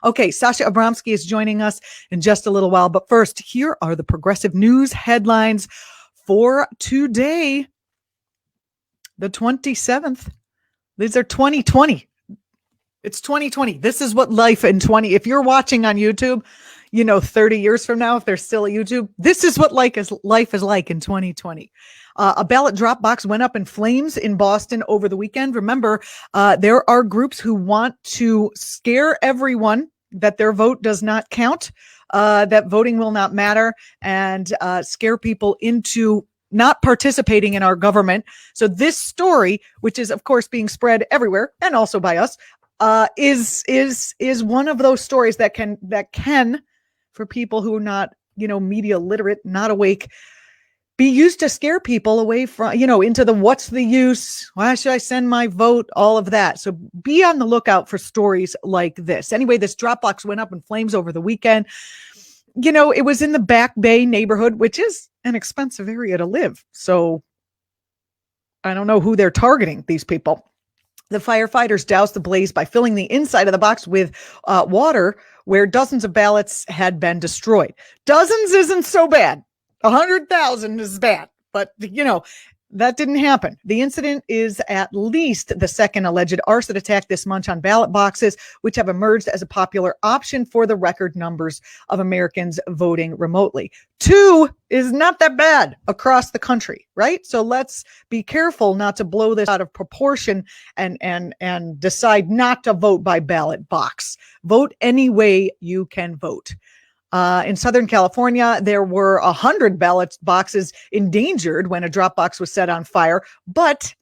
Okay, Sasha Abramsky is joining us in just a little while. But first, here are the progressive news headlines for today, the 27th. These are 2020. It's 2020. This is what life in 20. If you're watching on YouTube, 30 years from now, if there's still a YouTube, this is what life is like in 2020. A ballot drop box went up in flames in Boston over the weekend. Remember, there are groups who want to scare everyone that their vote does not count, that voting will not matter, and scare people into not participating in our government. So this story, which is of course being spread everywhere and also by us, is one of those stories that can, for people who are not, media literate, not awake, be used to scare people away from, into the what's the use? Why should I send my vote? All of that. So be on the lookout for stories like this. Anyway, this Dropbox went up in flames over the weekend. It was in the Back Bay neighborhood, which is an expensive area to live. So I don't know who they're targeting, these people. The firefighters doused the blaze by filling the inside of the box with water where dozens of ballots had been destroyed. Dozens isn't so bad. 100,000 is bad, but that didn't happen. The incident is at least the second alleged arson attack this month on ballot boxes, which have emerged as a popular option for the record numbers of Americans voting remotely. 2 is not that bad across the country, right? So let's be careful not to blow this out of proportion and decide not to vote by ballot box. Vote any way you can vote. In Southern California, there were 100 ballot boxes endangered when a drop box was set on fire, but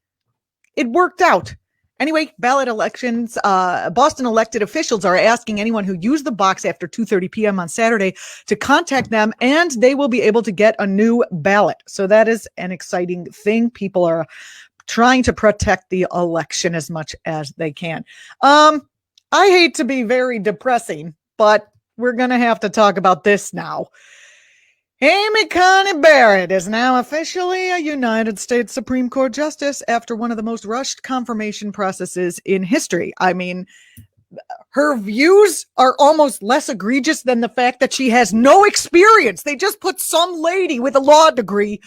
it worked out. Anyway, ballot elections, Boston elected officials are asking anyone who used the box after 2:30 p.m. on Saturday to contact them, and they will be able to get a new ballot. So that is an exciting thing. People are trying to protect the election as much as they can. I hate to be very depressing, but we're going to have to talk about this now. Coney Barrett is now officially a United States Supreme Court justice after one of the most rushed confirmation processes in history. I mean, her views are almost less egregious than the fact that she has no experience. They just put some lady with a law degree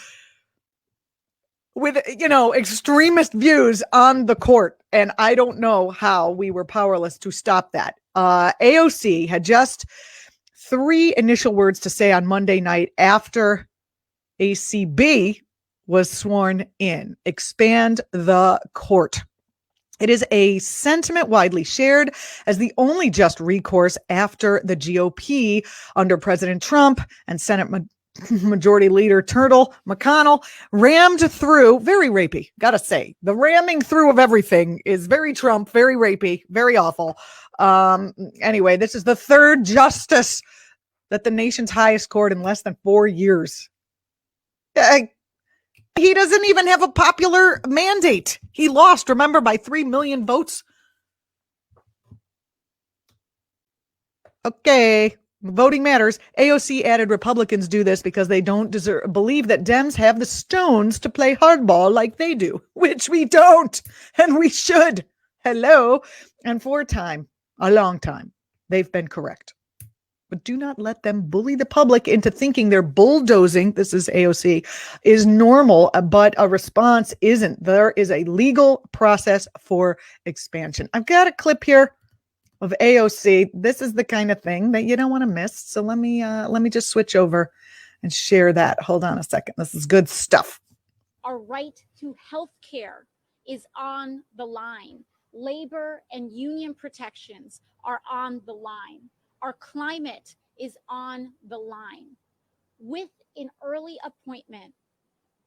with, extremist views on the court. And I don't know how we were powerless to stop that. AOC had just 3 initial words to say on Monday night after ACB was sworn in: expand the court. It is a sentiment widely shared as the only just recourse after the GOP under President Trump and Senate Majority Leader Turtle McConnell rammed through. Very rapey, gotta say. The ramming through of everything is very Trump, very rapey, very awful. Anyway, this is the 3rd justice that the nation's highest court in less than 4 years. He doesn't even have a popular mandate. He lost, remember, by 3 million votes. Okay. Voting matters. AOC added Republicans do this because they don't believe that Dems have the stones to play hardball like they do, which we don't, and we should. Hello. And for a long time, they've been correct. But do not let them bully the public into thinking they're bulldozing, this is AOC, is normal, but a response isn't. There is a legal process for expansion. I've got a clip here of AOC. This is the kind of thing that you don't want to miss. So let me just switch over and share that. Hold on a second. This is good stuff. Our right to health care is on the line. Labor and union protections are on the line. Our climate is on the line. With an early appointment,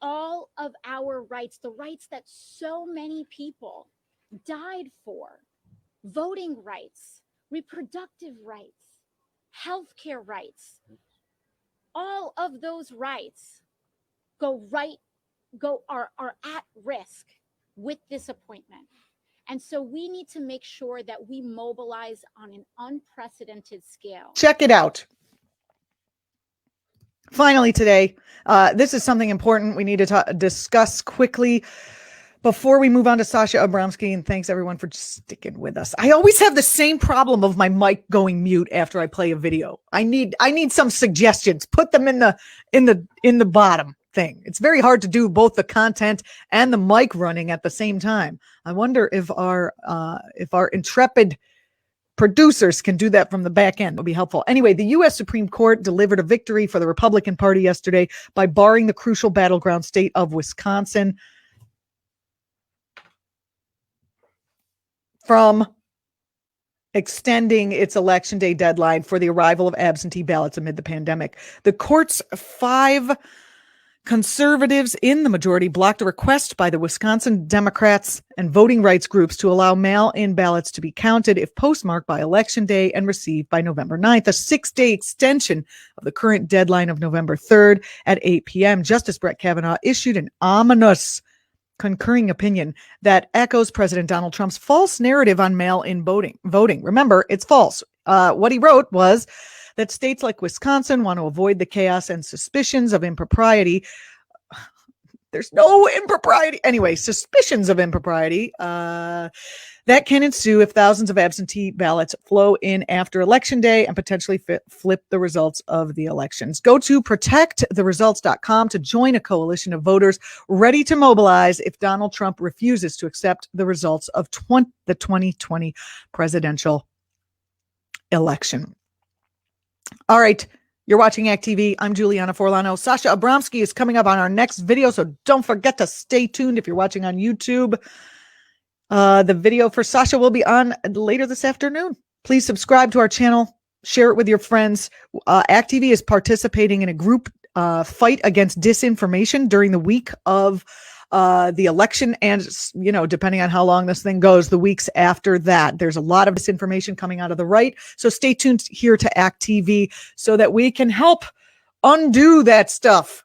all of our rights, the rights that so many people died for, voting rights, reproductive rights, healthcare rights, all of those rights are at risk with this appointment. And so we need to make sure that we mobilize on an unprecedented scale. Check it out. Finally today, this is something important we need to discuss quickly. Before we move on to Sasha Abramsky, and thanks everyone for just sticking with us. I always have the same problem of my mic going mute after I play a video. I need some suggestions. Put them in the bottom thing. It's very hard to do both the content and the mic running at the same time. I wonder if our intrepid producers can do that from the back end. It'll be helpful. Anyway, the U.S. Supreme Court delivered a victory for the Republican Party yesterday by barring the crucial battleground state of Wisconsin from extending its election day deadline for the arrival of absentee ballots amid the pandemic. The court's 5 conservatives in the majority blocked a request by the Wisconsin Democrats and voting rights groups to allow mail-in ballots to be counted if postmarked by Election Day and received by November 9th, a 6-day extension of the current deadline of November 3rd at 8 p.m. Justice Brett Kavanaugh issued an ominous concurring opinion that echoes President Donald Trump's false narrative on mail-in voting. Remember, it's false. What he wrote was that states like Wisconsin want to avoid the chaos and suspicions of impropriety. There's no impropriety. Anyway, suspicions of impropriety that can ensue if thousands of absentee ballots flow in after Election Day and potentially flip the results of the elections. Go to protecttheresults.com to join a coalition of voters ready to mobilize if Donald Trump refuses to accept the results of the 2020 presidential election. All right. You're watching Act TV. I'm Julianna Forlano. Sasha Abramsky is coming up on our next video, so don't forget to stay tuned if you're watching on YouTube. The video for Sasha will be on later this afternoon. Please subscribe to our channel. Share it with your friends. Act TV is participating in a group fight against disinformation during the week of the election, and depending on how long this thing goes, the weeks after that. There's a lot of disinformation coming out of the right, so stay tuned here to Act TV so that we can help undo that stuff.